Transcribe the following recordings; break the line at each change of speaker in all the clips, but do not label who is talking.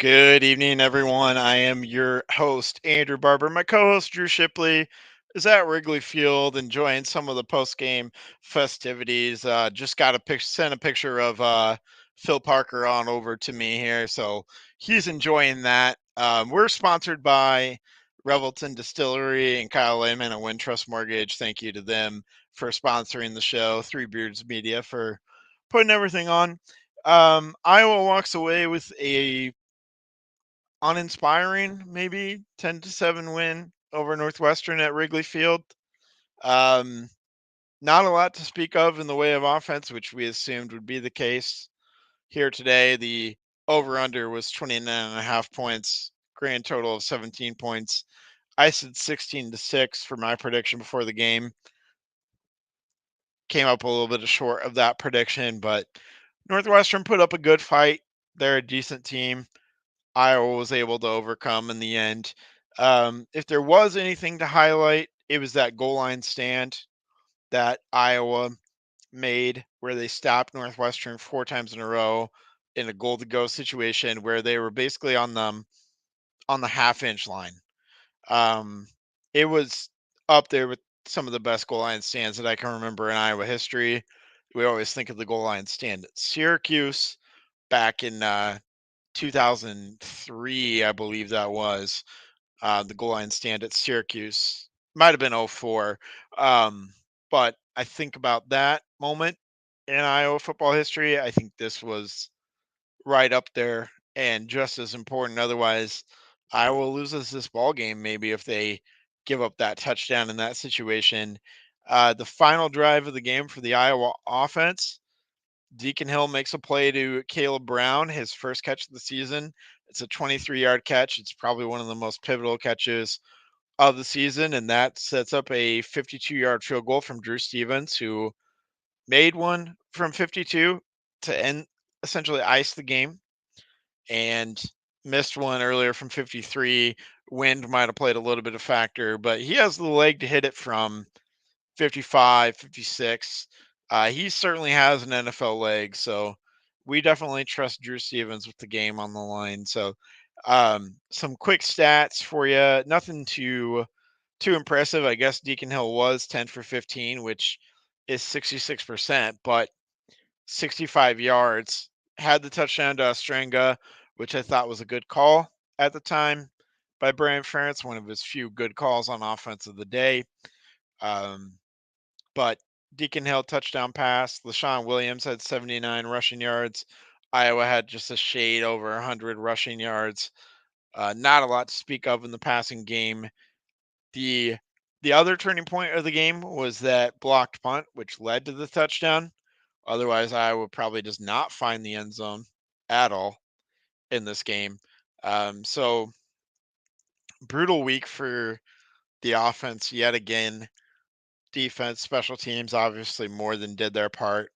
Good evening, everyone. I am your host, Andrew Barber. My co host, Drew Shipley, is at Wrigley Field enjoying some of the post game festivities. Just got sent a picture of Phil Parker on over to me here. So he's enjoying that. We're sponsored by Revelton Distillery and Kyle Lehman at Wintrust Mortgage. Thank you to them for sponsoring the show. Three Beards Media for putting everything on. Iowa walks away with a uninspiring, maybe 10-7 win over Northwestern at Wrigley Field. Um, Not a lot to speak of in the way of offense, which we assumed would be the case here today. The over under was 29.5 points, grand total of 17 points. I said 16-6 for my prediction before the game. Came up a little bit short of that prediction, but Northwestern put up a good fight. They're a decent team. Iowa was able to overcome in the end. If there was anything to highlight, it was that goal line stand that Iowa made where they stopped Northwestern four times in a row in a goal to go situation where they were basically on the half-inch line. Um, it was up there with some of the best goal line stands that I can remember in Iowa history. We always think of the goal line stand at Syracuse back in 2003, I believe that was. The goal line stand at Syracuse. Might have been '04. But I think about that moment in Iowa football history. I think this was right up there and just as important. Otherwise, Iowa loses this ball game maybe if they give up that touchdown in that situation. The final drive of the game for the Iowa offense, Deacon Hill makes a play to Caleb Brown, his first catch of the season. It's a 23-yard catch. It's probably one of the most pivotal catches of the season, and that sets up a 52-yard field goal from Drew Stevens, who made one from 52 to end, essentially ice the game, and missed one earlier from 53. Wind might have played a little bit of factor, but he has the leg to hit it from 55, 56. He certainly has an NFL leg, so we definitely trust Drew Stevens with the game on the line. So, some quick stats for you. Nothing too impressive. I guess Deacon Hill was 10 for 15, which is 66%, but 65 yards. Had the touchdown to Ostrenga, which I thought was a good call at the time by Brian Ferentz, one of his few good calls on offense of the day. Um, but Deacon Hill touchdown pass. LaShawn Williams had 79 rushing yards. Iowa had just a shade over 100 rushing yards. Not a lot to speak of in the passing game. The the other turning point of the game was that blocked punt, which led to the touchdown. Otherwise, Iowa probably does not find the end zone at all in this game. So brutal week for the offense yet again. Defense, special teams, obviously more than did their part.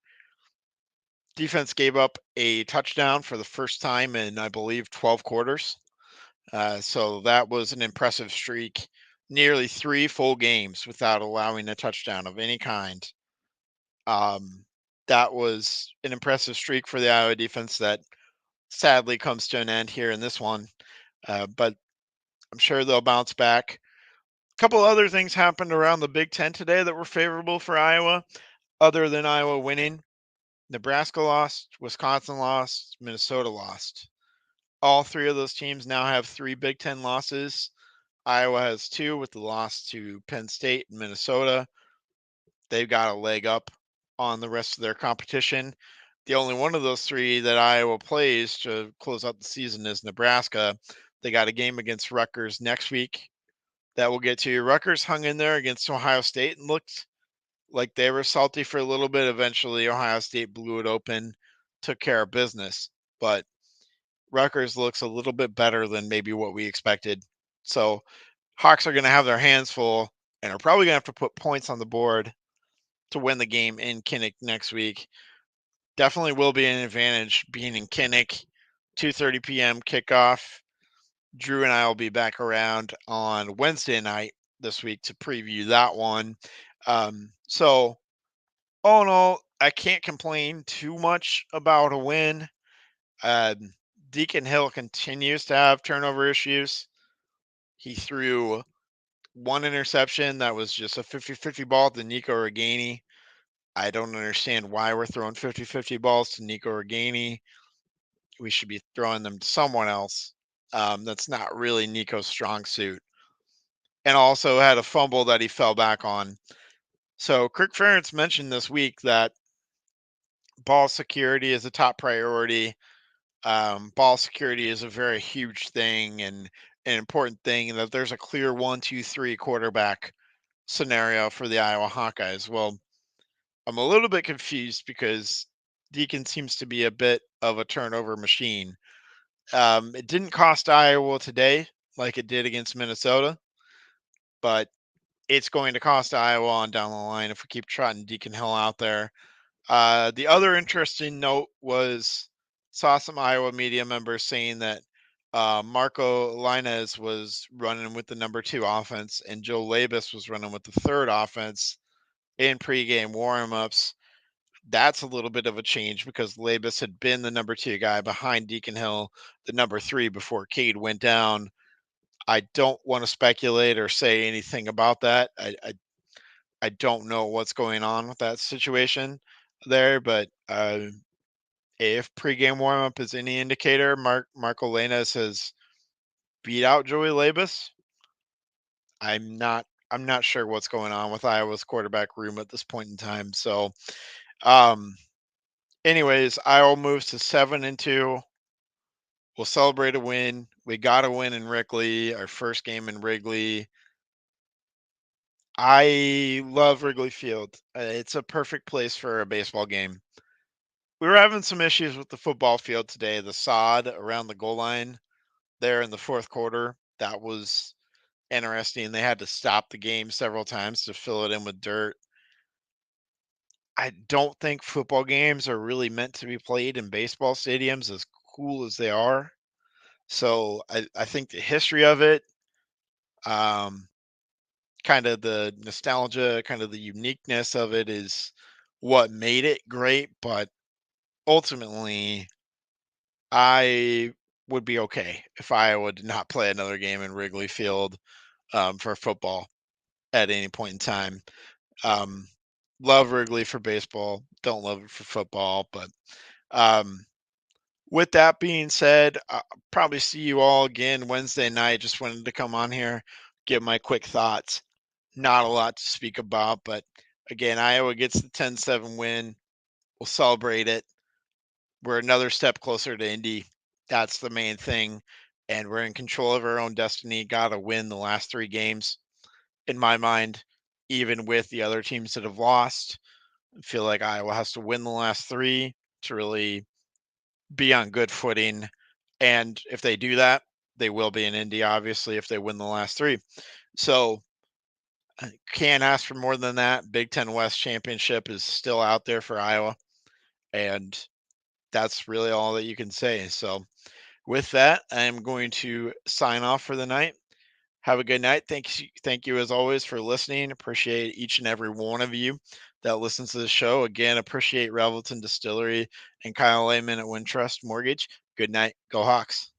Defense gave up a touchdown for the first time in, I believe, 12 quarters. So that was an impressive streak. Nearly three full games without allowing a touchdown of any kind. Um, that was an impressive streak for the Iowa defense that sadly comes to an end here in this one. But I'm sure they'll bounce back. A couple other things happened around the Big Ten today that were favorable for Iowa, other than Iowa winning. Nebraska lost, Wisconsin lost, Minnesota lost. All three of those teams now have three Big Ten losses. Iowa has two with the loss to Penn State and Minnesota. They've got a leg up on the rest of their competition. The only one of those three that Iowa plays to close out the season is Nebraska. They got a game against Rutgers next week that we'll get to. Rutgers hung in there against Ohio State and looked like they were salty for a little bit. Eventually, Ohio State blew it open, took care of business. But Rutgers looks a little bit better than maybe what we expected. So Hawks are going to have their hands full and are probably going to have to put points on the board to win the game in Kinnick next week. Definitely will be an advantage being in Kinnick. 2:30 p.m. kickoff. Drew and I will be back around on Wednesday night this week to preview that one. So all in all, I can't complain too much about a win. Um, Deacon Hill continues to have turnover issues. He threw one interception that was just a 50-50 ball to Nico Reganey. I don't understand why we're throwing 50-50 balls to Nico Reganey. We should be throwing them to someone else. That's not really Nico's strong suit. And also had a fumble that he fell back on. So Kirk Ferentz mentioned this week that ball security is a top priority. Ball security is a very huge thing and an important thing, and that there's a clear 1-2-3 quarterback scenario for the Iowa Hawkeyes. Well, I'm a little bit confused because Deacon seems to be a bit of a turnover machine. It didn't cost Iowa today like it did against Minnesota, but it's going to cost Iowa on down the line if we keep trotting Deacon Hill out there. The other interesting note was saw some Iowa media members saying that Marco Linez was running with the number 2 offense and Joe Labus was running with the 3rd offense in pregame warmups. That's a little bit of a change because Labus had been the number 2 guy behind Deacon Hill, the number 3 before Cade went down. I don't want to speculate or say anything about that. I don't know what's going on with that situation there, but if pregame warmup is any indicator, Marco Lainez has beat out Joey Labus. I'm not sure what's going on with Iowa's quarterback room at this point in time. So, um, anyways, Iowa moves to 7-2. We'll celebrate a win. We got a win in Wrigley, our first game in Wrigley. I love Wrigley Field. It's a perfect place for a baseball game. We were having some issues with the football field today. The sod around the goal line there in the 4th quarter, that was interesting. They had to stop the game several times to fill it in with dirt. I don't think football games are really meant to be played in baseball stadiums, as cool as they are. So I think the history of it, um, kind of the nostalgia, kind of the uniqueness of it is what made it great. But ultimately, I would be okay if Iowa did not play another game in Wrigley Field for football at any point in time. Um, love Wrigley for baseball, don't love it for football. But um, with that being said, I'll probably see you all again Wednesday night. Just wanted to come on here, give my quick thoughts. Not a lot to speak about, but again, Iowa gets the 10-7 win. We'll celebrate it. We're another step closer to Indy. That's the main thing. And we're in control of our own destiny. Got to win the last 3 games, in my mind, even with the other teams that have lost. I feel like Iowa has to win the last 3 to really be on good footing. And if they do that, they will be in Indy, obviously, if they win the last 3. So can't ask for more than that. Big Ten West championship is still out there for Iowa. And that's really all that you can say. So with that, I'm going to sign off for the night. Have a good night. Thank you as always for listening. Appreciate each and every one of you that listens to the show. Again, appreciate Revelton Distillery and Kyle Lehman at Wintrust Mortgage. Good night. Go Hawks.